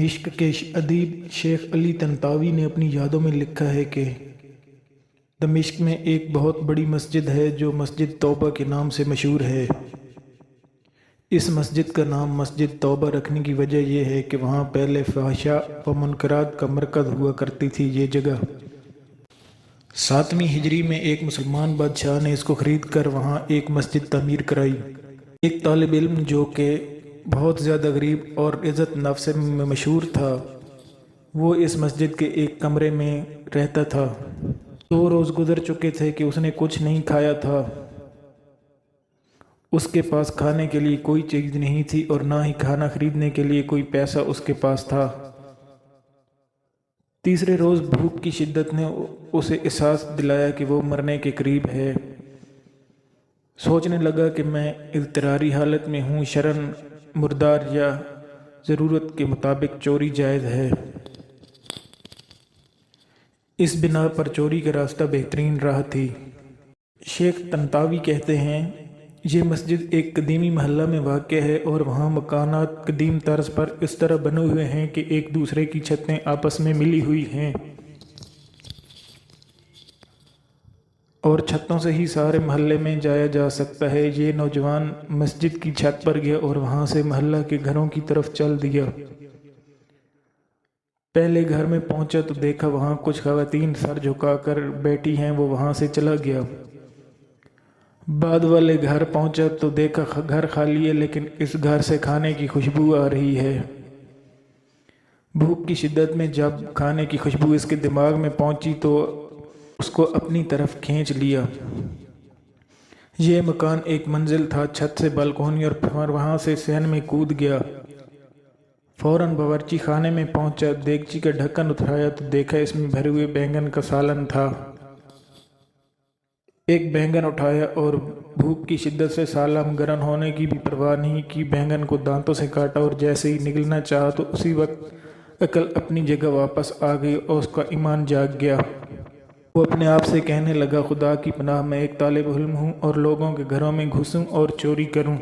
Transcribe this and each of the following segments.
دمشق کے ادیب شیخ علی طنطاوی نے اپنی یادوں میں لکھا ہے کہ دمشق میں ایک بہت بڑی مسجد ہے جو مسجد توبہ کے نام سے مشہور ہے۔ اس مسجد کا نام مسجد توبہ رکھنے کی وجہ یہ ہے کہ وہاں پہلے فحشاء و منکرات کا مرکز ہوا کرتی تھی یہ جگہ۔ 7ویں ہجری میں ایک مسلمان بادشاہ نے اس کو خرید کر وہاں ایک مسجد تعمیر کرائی۔ ایک طالب علم جو کہ بہت زیادہ غریب اور عزت نفس میں مشہور تھا، وہ اس مسجد کے ایک کمرے میں رہتا تھا۔ 2 روز گزر چکے تھے کہ اس نے کچھ نہیں کھایا تھا۔ اس کے پاس کھانے کے لیے کوئی چیز نہیں تھی اور نہ ہی کھانا خریدنے کے لیے کوئی پیسہ اس کے پاس تھا۔ تیسرے روز بھوک کی شدت نے اسے احساس دلایا کہ وہ مرنے کے قریب ہے۔ سوچنے لگا کہ میں اضطراری حالت میں ہوں، شرعاً مردار یا ضرورت کے مطابق چوری جائز ہے۔ اس بنا پر چوری کا راستہ بہترین راہ تھی۔ شیخ طنطاوی کہتے ہیں، یہ مسجد ایک قدیمی محلہ میں واقع ہے اور وہاں مکانات قدیم طرز پر اس طرح بنے ہوئے ہیں کہ ایک دوسرے کی چھتیں آپس میں ملی ہوئی ہیں اور چھتوں سے ہی سارے محلے میں جایا جا سکتا ہے۔ یہ نوجوان مسجد کی چھت پر گیا اور وہاں سے محلہ کے گھروں کی طرف چل دیا۔ پہلے گھر میں پہنچا تو دیکھا وہاں کچھ خواتین سر جھکا کر بیٹھی ہیں، وہ وہاں سے چلا گیا۔ بعد والے گھر پہنچا تو دیکھا گھر خالی ہے، لیکن اس گھر سے کھانے کی خوشبو آ رہی ہے۔ بھوک کی شدت میں جب کھانے کی خوشبو اس کے دماغ میں پہنچی تو اس کو اپنی طرف کھینچ لیا۔ یہ مکان ایک منزل تھا، چھت سے بالکونی اور وہاں سے صحن میں کود گیا۔ فوراً باورچی خانے میں پہنچا، دیگچی کا ڈھکن اٹھایا تو دیکھا اس میں بھرے ہوئے بینگن کا سالن تھا۔ ایک بینگن اٹھایا اور بھوک کی شدت سے سالن گرم ہونے کی بھی پرواہ نہیں کی، بینگن کو دانتوں سے کاٹا اور جیسے ہی نگلنا چاہا تو اسی وقت عقل اپنی جگہ واپس آ گئی اور اس کا ایمان جاگ گیا۔ وہ اپنے آپ سے کہنے لگا، خدا کی پناہ، میں ایک طالب علم ہوں اور لوگوں کے گھروں میں گھسوں اور چوری کروں۔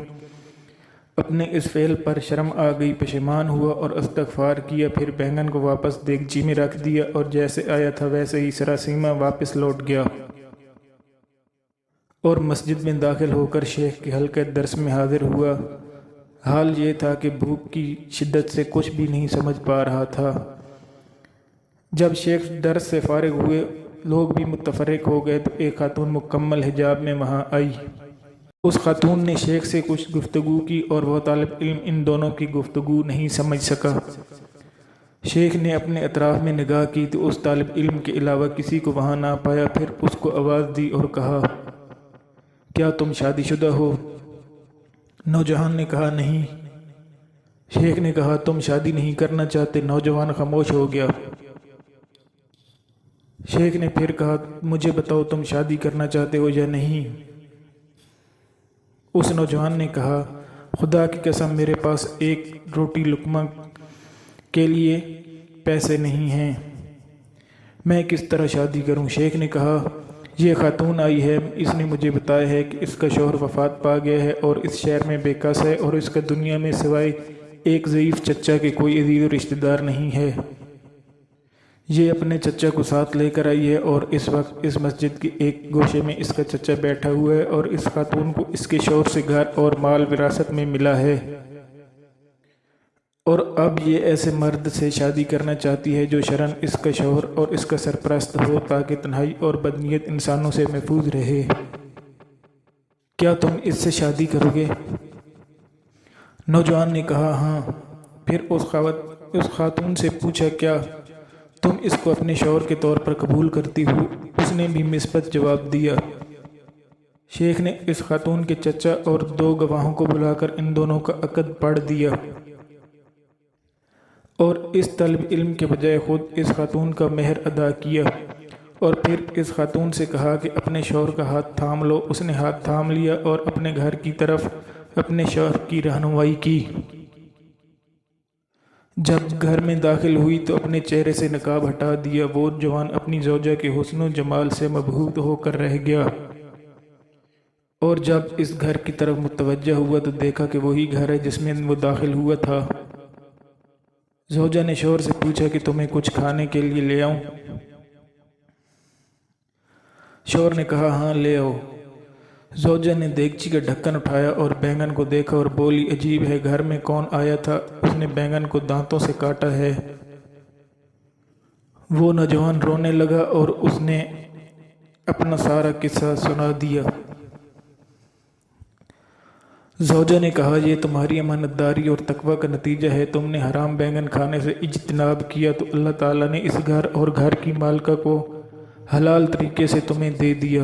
اپنے اس فعل پر شرم آ گئی، پشیمان ہوا اور استغفار کیا، پھر بینگن کو واپس دیگچی میں رکھ دیا اور جیسے آیا تھا ویسے ہی سراسیمہ واپس لوٹ گیا اور مسجد میں داخل ہو کر شیخ کے حلقہ درس میں حاضر ہوا۔ حال یہ تھا کہ بھوک کی شدت سے کچھ بھی نہیں سمجھ پا رہا تھا۔ جب شیخ درس سے فارغ ہوئے، لوگ بھی متفرق ہو گئے تو ایک خاتون مکمل حجاب میں وہاں آئی۔ اس خاتون نے شیخ سے کچھ گفتگو کی اور وہ طالب علم ان دونوں کی گفتگو نہیں سمجھ سکا۔ شیخ نے اپنے اطراف میں نگاہ کی تو اس طالب علم کے علاوہ کسی کو وہاں نہ پایا، پھر اس کو آواز دی اور کہا، کیا تم شادی شدہ ہو؟ نوجوان نے کہا، نہیں۔ شیخ نے کہا، تم شادی نہیں کرنا چاہتے؟ نوجوان خاموش ہو گیا۔ شیخ نے پھر کہا، مجھے بتاؤ تم شادی کرنا چاہتے ہو یا نہیں؟ اس نوجوان نے کہا، خدا کی قسم میرے پاس ایک روٹی لقمہ کے لیے پیسے نہیں ہیں، میں کس طرح شادی کروں؟ شیخ نے کہا، یہ خاتون آئی ہے، اس نے مجھے بتایا ہے کہ اس کا شوہر وفات پا گیا ہے اور اس شہر میں بے کس ہے اور اس کا دنیا میں سوائے ایک ضعیف چچا کے کوئی عزیز و رشتہ دار نہیں ہے۔ یہ اپنے چچا کو ساتھ لے کر آئی ہے اور اس وقت اس مسجد کے ایک گوشے میں اس کا چچا بیٹھا ہوا ہے اور اس خاتون کو اس کے شوہر سے گھر اور مال وراثت میں ملا ہے اور اب یہ ایسے مرد سے شادی کرنا چاہتی ہے جو شرعاً اس کا شوہر اور اس کا سرپرست ہو تاکہ تنہائی اور بدنیت انسانوں سے محفوظ رہے۔ کیا تم اس سے شادی کرو گے؟ نوجوان نے کہا، ہاں۔ پھر اس خاتون سے پوچھا، کیا تم اس کو اپنے شوہر کے طور پر قبول کرتی ہو؟ اس نے بھی مثبت جواب دیا۔ شیخ نے اس خاتون کے چچا اور 2 گواہوں کو بلا کر ان دونوں کا عقد پڑھ دیا اور اس طالب علم کے بجائے خود اس خاتون کا مہر ادا کیا اور پھر اس خاتون سے کہا کہ اپنے شوہر کا ہاتھ تھام لو۔ اس نے ہاتھ تھام لیا اور اپنے گھر کی طرف اپنے شوہر کی رہنمائی کی۔ جب گھر میں داخل ہوئی تو اپنے چہرے سے نقاب ہٹا دیا۔ وہ جوان اپنی زوجہ کے حسن و جمال سے مبہوت ہو کر رہ گیا اور جب اس گھر کی طرف متوجہ ہوا تو دیکھا کہ وہی گھر ہے جس میں وہ داخل ہوا تھا۔ زوجہ نے شوہر سے پوچھا کہ تمہیں کچھ کھانے کے لیے لے آؤں؟ شوہر نے کہا ہاں لے آؤ۔ زوجہ نے دیگچی کا ڈھکن اٹھایا اور بینگن کو دیکھا اور بولی عجیب ہے، گھر میں کون آیا تھا؟ اس نے بینگن کو دانتوں سے کاٹا ہے۔ وہ نوجوان رونے لگا اور اس نے اپنا سارا قصہ سنا دیا۔ زوجہ نے کہا یہ تمہاری امانت داری اور تقوی کا نتیجہ ہے، تم نے حرام بینگن کھانے سے اجتناب کیا تو اللہ تعالیٰ نے اس گھر اور گھر کی مالکہ کو حلال طریقے سے تمہیں دے دیا۔